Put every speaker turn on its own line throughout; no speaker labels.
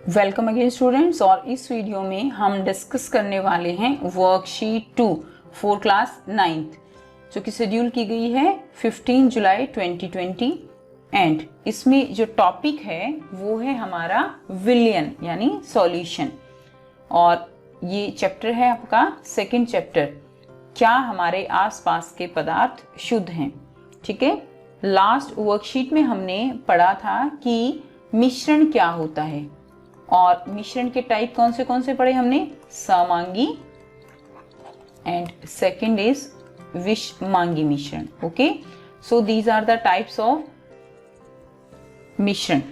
Welcome again students. और इस video में हम डिस्कस करने वाले हैं वर्कशीट 2 फॉर क्लास 9th जो कि शेड्यूल की गई है 15 जुलाई 2020 एंड इसमें जो टॉपिक है वो है हमारा विलियन यानी सॉल्यूशन। और ये चैप्टर है आपका सेकंड चैप्टर, क्या हमारे आसपास के पदार्थ शुद्ध हैं। ठीक है, लास्ट वर्कशीट में हमने पढ़ा था कि मिश्रण क्या होता है और मिश्रण के टाइप कौन से पढ़े हमने, समांगी एंड सेकंड इज विषमांगी मिश्रण। Okay, so these are the types of मिश्रण।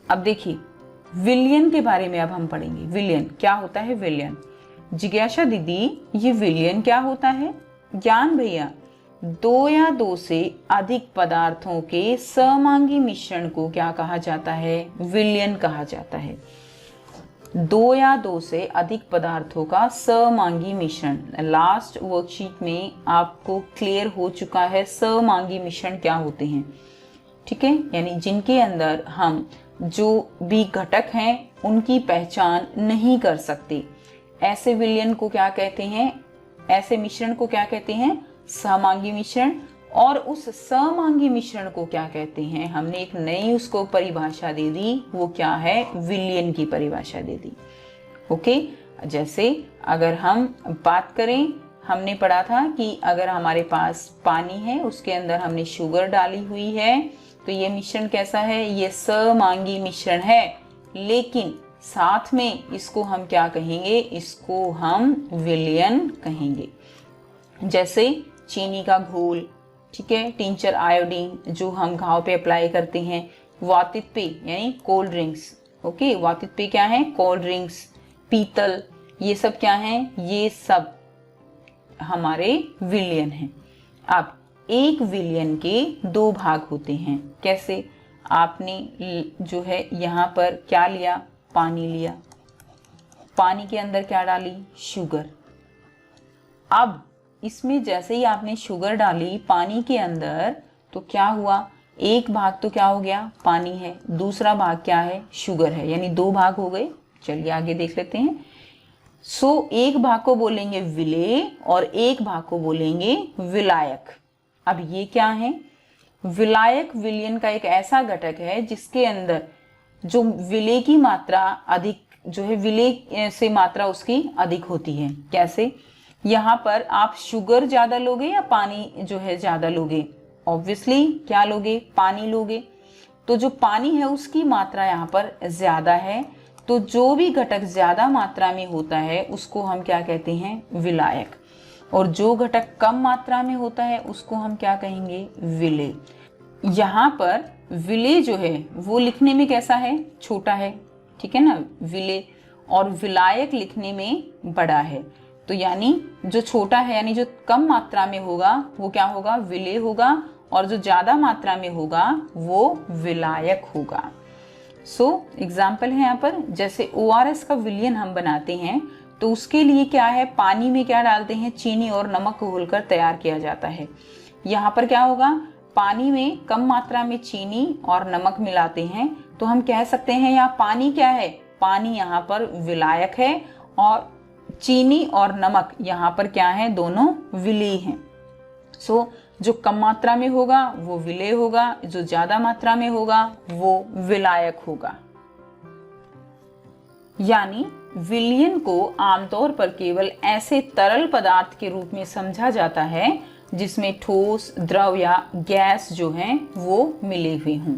अब देखिए विलयन के बारे में अब हम पढ़ेंगे। विलयन क्या होता है? विलयन, जिज्ञासा दीदी ये विलयन क्या होता है? ज्ञान भैया, दो या दो से अधिक पदार्थों के समांगी मिश्रण को क्या कहा जाता है? विलयन कहा जाता है। दो या दो से अधिक पदार्थों का समांगी मिश्रण, लास्ट वर्कशीट में आपको क्लियर हो चुका है समांगी मिश्रण क्या होते हैं। ठीक है, यानी जिनके अंदर हम जो भी घटक हैं उनकी पहचान नहीं कर सकते, ऐसे विलयन को क्या कहते हैं? ऐसे मिश्रण को क्या कहते हैं? समांगी मिश्रण। और उस समांगी मिश्रण को क्या कहते हैं? हमने एक नई उसको परिभाषा दे दी, वो क्या है? विलयन की परिभाषा दे दी। ओके, जैसे अगर हम बात करें, हमने पढ़ा था कि अगर हमारे पास पानी है उसके अंदर हमने शुगर डाली हुई है तो ये मिश्रण कैसा है? ये समांगी मिश्रण है। लेकिन साथ में इसको हम क्या कहेंगे? इसको हम विलयन कहेंगे। जैसे चीनी का घोल, ठीक है, टिंचर आयोडीन जो हम घाव पे अप्लाई करते हैं, वातित पेय यानी कोल्ड ड्रिंक्स। ओके, वातित पेय क्या है? कोल्ड ड्रिंक्स, पीतल, ये सब क्या है? ये सब हमारे विलयन हैं। अब एक विलयन के दो भाग होते हैं। कैसे? आपने जो है यहाँ पर क्या लिया? पानी लिया, पानी के अंदर क्या डाली? शुगर। अब इसमें जैसे ही आपने शुगर डाली पानी के अंदर तो क्या हुआ? एक भाग तो क्या हो गया? पानी है, दूसरा भाग क्या है? शुगर है, यानी दो भाग हो गए। चलिए आगे देख लेते हैं। सो एक भाग को बोलेंगे विलेय और एक भाग को बोलेंगे विलायक। अब ये क्या है? विलायक विलयन का एक ऐसा घटक है जिसके अंदर जो विलेय की मात्रा अधिक जो है, विलेय से मात्रा उसकी अधिक होती है। कैसे? यहाँ पर आप शुगर ज्यादा लोगे या पानी जो है ज्यादा लोगे? ऑब्वियसली क्या लोगे? पानी लोगे। तो जो पानी है उसकी मात्रा यहाँ पर ज्यादा है, तो जो भी घटक ज्यादा मात्रा में होता है उसको हम क्या कहते हैं? विलायक। और जो घटक कम मात्रा में होता है उसको हम क्या कहेंगे? विलेय। यहाँ पर विलेय जो है वो लिखने में कैसा है? छोटा है, ठीक है ना, विलेय। और विलायक लिखने में बड़ा है। तो यानी जो छोटा है यानी जो कम मात्रा में होगा वो क्या होगा? विलेय होगा, और जो ज्यादा मात्रा में होगा वो विलायक होगा। सो एग्जाम्पल है यहाँ पर, जैसे ORS का विलयन हम बनाते हैं तो उसके लिए क्या है? पानी में क्या डालते हैं? चीनी और नमक को घोलकर तैयार किया जाता है। यहाँ पर क्या होगा? पानी में कम मात्रा में चीनी और नमक मिलाते हैं तो हम कह सकते हैं यहाँ पानी क्या है? पानी यहाँ पर विलायक है और चीनी और नमक यहाँ पर क्या है? दोनों विलेय हैं। सो जो कम मात्रा में होगा वो विलेय होगा, जो ज्यादा मात्रा में होगा वो विलायक होगा। यानी विलयन को आमतौर पर केवल ऐसे तरल पदार्थ के रूप में समझा जाता है जिसमें ठोस, द्रव या गैस जो हैं वो मिले हुए हों।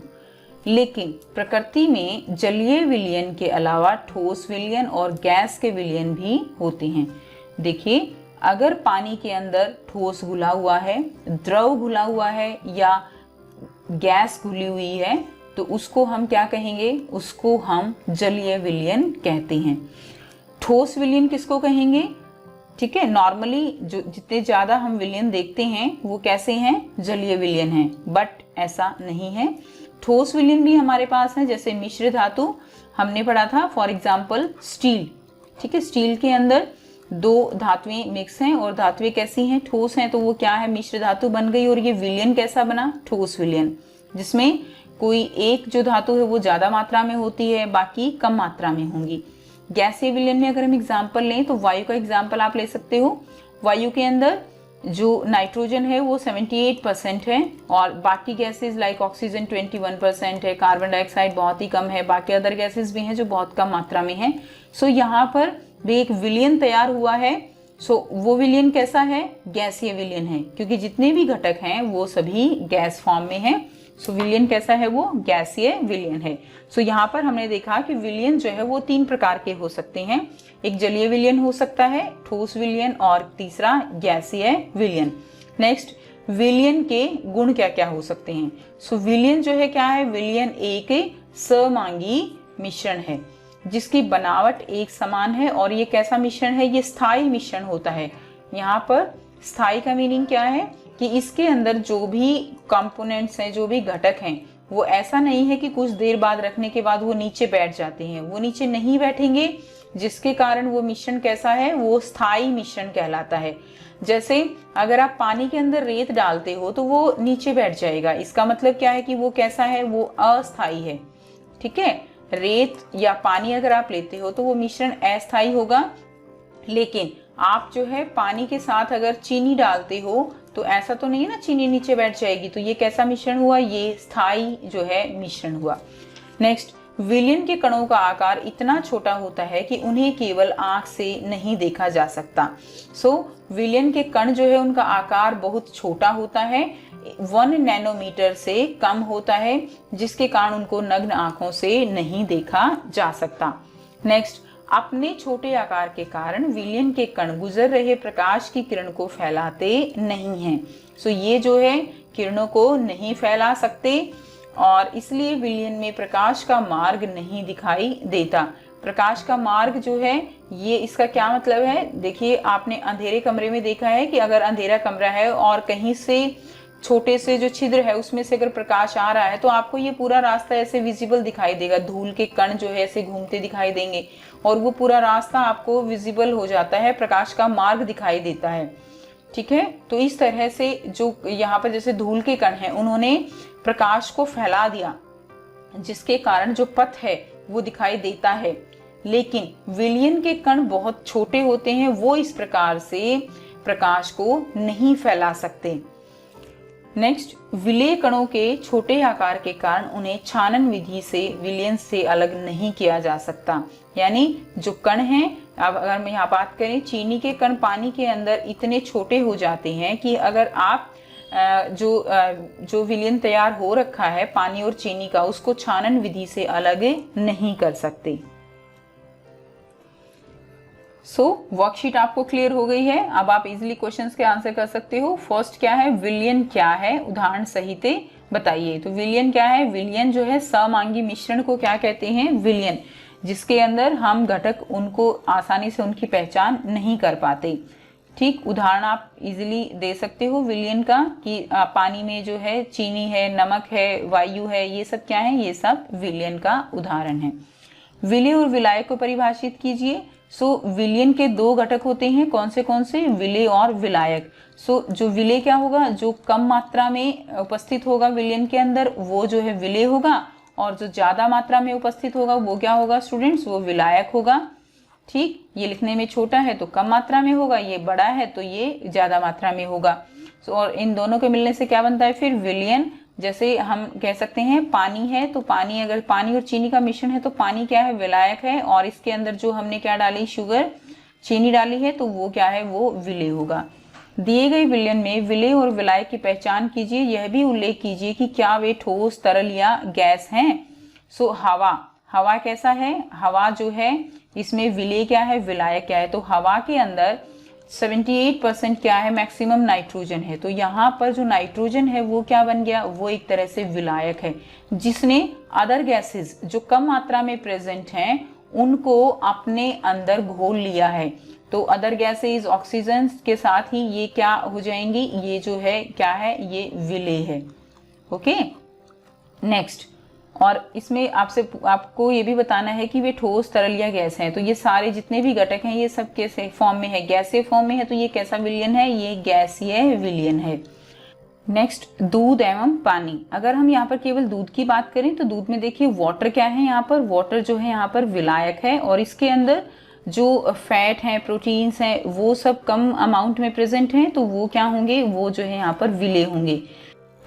लेकिन प्रकृति में जलीय विलयन के अलावा ठोस विलयन और गैस के विलयन भी होते हैं। देखिए, अगर पानी के अंदर ठोस घुला हुआ है, द्रव घुला हुआ है या गैस घुली हुई है तो उसको हम क्या कहेंगे? उसको हम जलीय विलयन कहते हैं। ठोस विलयन किसको कहेंगे? ठीक है, नॉर्मली जो जितने ज्यादा हम विलयन देखते हैं वो कैसे हैं? जलीय विलयन हैं, बट ऐसा नहीं है। ठोस विलयन भी हमारे पास है, जैसे मिश्र धातु हमने पढ़ा था, फॉर एग्जाम्पल स्टील। ठीक है, स्टील के अंदर दो धातुएं मिक्स हैं और धातुएं कैसी हैं? ठोस हैं, तो वो क्या है? मिश्र धातु बन गई। और ये विलयन कैसा बना? ठोस विलयन, जिसमें कोई एक जो धातु है वो ज़्यादा मात्रा में होती है, बाकी कम मात्रा में होंगी। गैसीय विलयन में अगर हम एग्जाम्पल लें तो वायु का एग्जाम्पल आप ले सकते हो। वायु के अंदर जो नाइट्रोजन है वो 78% है और बाकी गैसेज लाइक ऑक्सीजन 21% है, कार्बन डाइऑक्साइड बहुत ही कम है, बाकी अदर गैसेज भी हैं जो बहुत कम मात्रा में हैं। सो यहाँ पर भी एक विलयन तैयार हुआ है। सो वो विलयन कैसा है? गैसीय विलयन है, क्योंकि जितने भी घटक हैं वो सभी गैस फॉर्म में हैं। सो विलयन कैसा है? वो गैसीय विलयन है। सो यहाँ पर हमने देखा कि विलयन जो है वो 3 प्रकार के हो सकते हैं। एक जलीय विलयन हो सकता है, ठोस विलयन, और तीसरा गैसीय विलयन। नेक्स्ट, विलयन के गुण क्या क्या हो सकते हैं? सो विलयन जो है क्या है? विलयन एक समांगी मिश्रण है जिसकी बनावट एक समान है। और ये कैसा मिश्रण है? ये स्थायी मिश्रण होता है। यहाँ पर स्थायी का मीनिंग क्या है कि इसके अंदर जो भी कंपोनेंट्स हैं, जो भी घटक हैं, वो ऐसा नहीं है कि कुछ देर बाद रखने के बाद वो नीचे बैठ जाते हैं। वो नीचे नहीं बैठेंगे, जिसके कारण वो मिश्रण कैसा है? वो स्थायी मिश्रण कहलाता है। जैसे अगर आप पानी के अंदर रेत डालते हो तो वो नीचे बैठ जाएगा। इसका मतलब क्या है कि वो कैसा है? वो अस्थायी है। ठीक है, रेत या पानी अगर आप लेते हो तो वो मिश्रण अस्थायी होगा। लेकिन आप जो है पानी के साथ अगर चीनी डालते हो तो ऐसा तो नहीं है ना चीनी नीचे बैठ जाएगी। तो ये कैसा मिश्रण हुआ? ये स्थायी जो है मिश्रण हुआ। नेक्स्ट, विलयन के कणों का आकार इतना छोटा होता है कि उन्हें केवल आंख से नहीं देखा जा सकता। सो विलयन के कण जो है उनका आकार बहुत छोटा होता है, 1 नैनोमीटर से कम होता है, जिसके कारण उनको नग्न आंखों से नहीं देखा जा सकता। नेक्स्ट, अपने छोटे आकार के कारण विलयन के कण गुजर रहे प्रकाश की किरण को फैलाते नहीं हैं। सो ये जो है किरणों को नहीं फैला सकते और इसलिए विलयन में प्रकाश का मार्ग नहीं दिखाई देता। प्रकाश का मार्ग जो है ये इसका क्या मतलब है? देखिए, आपने अंधेरे कमरे में देखा है कि अगर अंधेरा कमरा है और कहीं से छोटे से जो छिद्र है उसमें से अगर प्रकाश आ रहा है तो आपको ये पूरा रास्ता ऐसे विजिबल दिखाई देगा। धूल के कण जो है ऐसे घूमते दिखाई देंगे और वो पूरा रास्ता आपको विजिबल हो जाता है, प्रकाश का मार्ग दिखाई देता है। ठीक है, तो इस तरह से जो यहाँ पर जैसे धूल के कण हैं उन्होंने प्रकाश को फैला दिया, जिसके कारण जो पथ है वो दिखाई देता है। लेकिन विलयन के कण बहुत छोटे होते हैं, वो इस प्रकार से प्रकाश को नहीं फैला सकते। नेक्स्ट, विलेय कणों के छोटे आकार के कारण उन्हें छानन विधि से विलयन से अलग नहीं किया जा सकता। यानी जो कण हैं, अब अगर मैं यहाँ बात करें, चीनी के कण पानी के अंदर इतने छोटे हो जाते हैं कि अगर आप जो विलयन तैयार हो रखा है पानी और चीनी का, उसको छानन विधि से अलग नहीं कर सकते। वर्कशीट आपको क्लियर हो गई है। अब आप इजीली क्वेश्चंस के आंसर कर सकते हो। फर्स्ट क्या है? विलयन क्या है? उदाहरण सहित बताइए। तो विलयन क्या है? विलयन जो है समांगी मिश्रण को क्या कहते हैं? विलयन, जिसके अंदर हम घटक उनको आसानी से उनकी पहचान नहीं कर पाते। ठीक, उदाहरण आप इजीली दे सकते हो विलयन का कि पानी में जो है चीनी है, नमक है, वायु है, ये सब क्या है? ये सब विलयन का उदाहरण है। विलेय और विलायक को परिभाषित कीजिए। विलयन के 2 घटक होते हैं, कौन से? विलेय और विलायक। जो विलेय क्या होगा? जो कम मात्रा में उपस्थित होगा विलयन के अंदर वो जो है विलेय होगा, और जो ज्यादा मात्रा में उपस्थित होगा वो क्या होगा स्टूडेंट्स? वो विलायक होगा। ठीक, ये लिखने में छोटा है तो कम मात्रा में होगा, ये बड़ा है तो ये ज्यादा मात्रा में होगा। और इन दोनों के मिलने से क्या बनता है फिर? विलयन। जैसे हम कह सकते हैं पानी है तो पानी, अगर पानी और चीनी का मिश्रण है तो पानी क्या है? विलायक है, और इसके अंदर जो हमने क्या डाली? शुगर, चीनी डाली है, तो वो क्या है? वो विलेय होगा। दिए गए विलयन में विलेय और विलायक की पहचान कीजिए। यह भी उल्लेख कीजिए कि क्या वे ठोस, तरल या गैस हैं। हवा कैसा है? हवा जो है इसमें विलेय क्या है? विलायक क्या है? तो हवा के अंदर 78% क्या है? मैक्सिमम नाइट्रोजन है। तो यहाँ पर जो नाइट्रोजन है वो क्या बन गया? वो एक तरह से विलायक है, जिसने अदर गैसेस जो कम मात्रा में प्रेजेंट हैं उनको अपने अंदर घोल लिया है। तो अदर गैसेस ऑक्सीजन के साथ ही ये क्या हो जाएंगी? ये जो है क्या है? ये विलेय है। ओके, नेक्स्ट, और इसमें आपको ये भी बताना है कि वे ठोस, तरल या गैस हैं। तो ये सारे जितने भी घटक हैं ये सब कैसे फॉर्म में है? गैसीय फॉर्म में है। तो ये कैसा विलयन है? ये गैसीय विलयन है। नेक्स्ट दूध एवं पानी। अगर हम यहाँ पर केवल दूध की बात करें तो दूध में देखिए वाटर क्या है, यहाँ पर वाटर जो है यहाँ पर विलायक है और इसके अंदर जो फैट हैं, प्रोटीन्स हैं, वो सब कम अमाउंट में प्रेजेंट हैं, तो वो क्या होंगे, वो जो है यहाँ पर विलेय होंगे।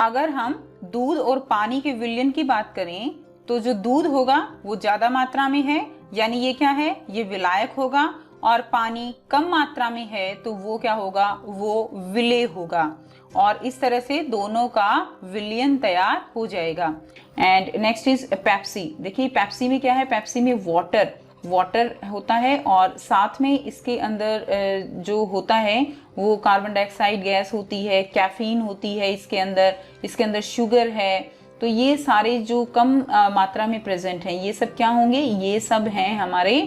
अगर हम दूध और पानी के विलयन की बात करें तो जो दूध होगा वो ज्यादा मात्रा में है, यानी ये क्या है, ये विलायक होगा, और पानी कम मात्रा में है तो वो क्या होगा, वो विलेय होगा। और इस तरह से दोनों का विलयन तैयार हो जाएगा। And next is Pepsi. देखिए पेप्सी में क्या है, पेप्सी में वाटर होता है और साथ में इसके अंदर जो होता है वो कार्बन डाइऑक्साइड गैस होती है, कैफीन होती है इसके अंदर शुगर है। तो ये सारे जो कम मात्रा में प्रेजेंट हैं ये सब क्या होंगे, ये सब हैं हमारे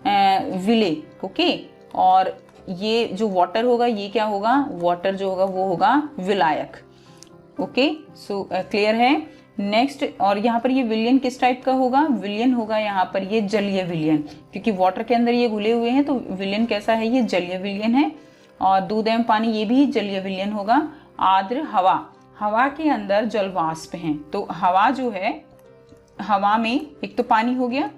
विलेय। ओके, और ये जो वाटर होगा ये क्या होगा, वाटर जो होगा वो होगा विलायक। ओके, सो क्लियर है। नेक्स्ट, और यहाँ पर ये विलयन किस टाइप का होगा, विलयन होगा यहाँ पर ये जलीय विलयन, क्योंकि वाटर के अंदर ये घुले हुए हैं तो विलयन कैसा है, ये जलीय विलयन है। और दूध एवं पानी ये भी जलीय विलयन होगा। आर्द्र हवा, हवा के अंदर जल वाष्प हैं, तो हवा जो है, हवा में एक तो पानी हो गया,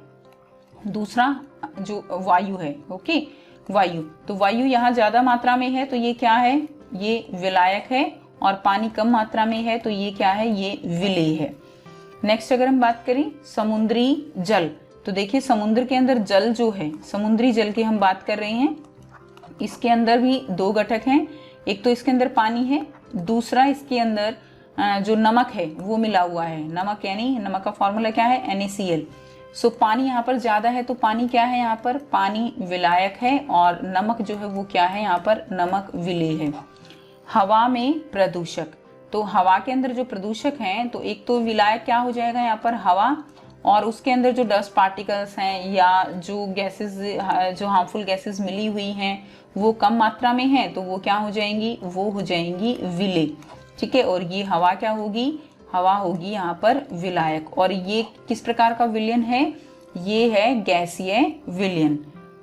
दूसरा जो वायु है, ओके वायु, तो वायु यहाँ ज्यादा मात्रा में है तो ये क्या है, ये विलायक है, और पानी कम मात्रा में है तो ये क्या है, ये विलेय है। नेक्स्ट अगर हम बात करें समुद्री जल, तो देखिए समुद्र के अंदर जल जो है, समुद्री जल की हम बात कर रहे हैं, इसके अंदर भी दो घटक हैं, एक तो इसके अंदर पानी है, दूसरा इसके अंदर जो नमक है वो मिला हुआ है। नमक यानी नमक का फॉर्मूला क्या है, NaCl। सो पानी यहाँ पर ज्यादा है तो पानी क्या है, यहाँ पर पानी विलायक है, और नमक जो है वो क्या है, यहाँ पर नमक विलेय है। हवा में प्रदूषक, तो हवा के अंदर जो प्रदूषक हैं तो एक तो विलायक क्या हो जाएगा यहाँ पर हवा, और उसके अंदर जो डस्ट पार्टिकल्स हैं या जो गैसेस, जो हार्मफुल गैसेस मिली हुई हैं वो कम मात्रा में हैं तो वो क्या हो जाएंगी, वो हो जाएंगी विलेय। ठीक है, और ये हवा क्या होगी, हवा होगी यहाँ पर विलायक। और ये किस प्रकार का विलयन है, ये है गैसीय विलयन।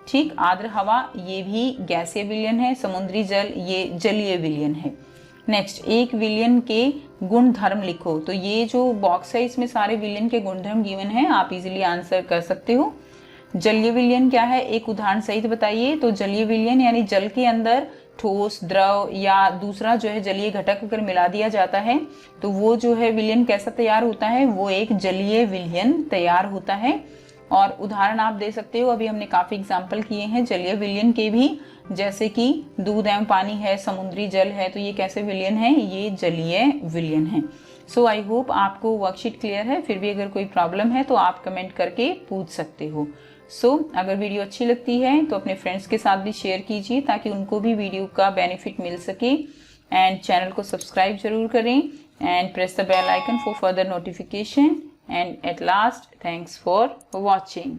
ठीक, आर्द्र हवा ये भी गैसीय विलयन है, समुद्री जल ये जलीय विलयन है। नेक्स्ट, एक विलयन के गुण धर्म लिखो, तो ये जो बॉक्स है इसमें सारे विलयन के गुणधर्म गिवन हैं, आप इजीली आंसर कर सकते हो। जलीय विलयन क्या है, एक उदाहरण सहित बताइए। तो जलीय विलयन यानी जल के अंदर ठोस, द्रव या दूसरा जो है जलीय घटक अगर मिला दिया जाता है तो वो जो है विलयन कैसा तैयार होता है, वो एक जलीय विलयन तैयार होता है। और उदाहरण आप दे सकते हो, अभी हमने काफी एग्जाम्पल किए हैं जलीय विलयन के भी, जैसे कि दूध एवं पानी है, समुद्री जल है, तो ये कैसे विलयन है, ये जलीय विलयन है। सो आई होप आपको वर्कशीट क्लियर है। फिर भी अगर कोई प्रॉब्लम है तो आप कमेंट करके पूछ सकते हो। अगर वीडियो अच्छी लगती है तो अपने फ्रेंड्स के साथ भी शेयर कीजिए ताकि उनको भी वीडियो का बेनिफिट मिल सके। एंड चैनल को सब्सक्राइब जरूर करें and press the bell icon for further notification. And at last, thanks for watching.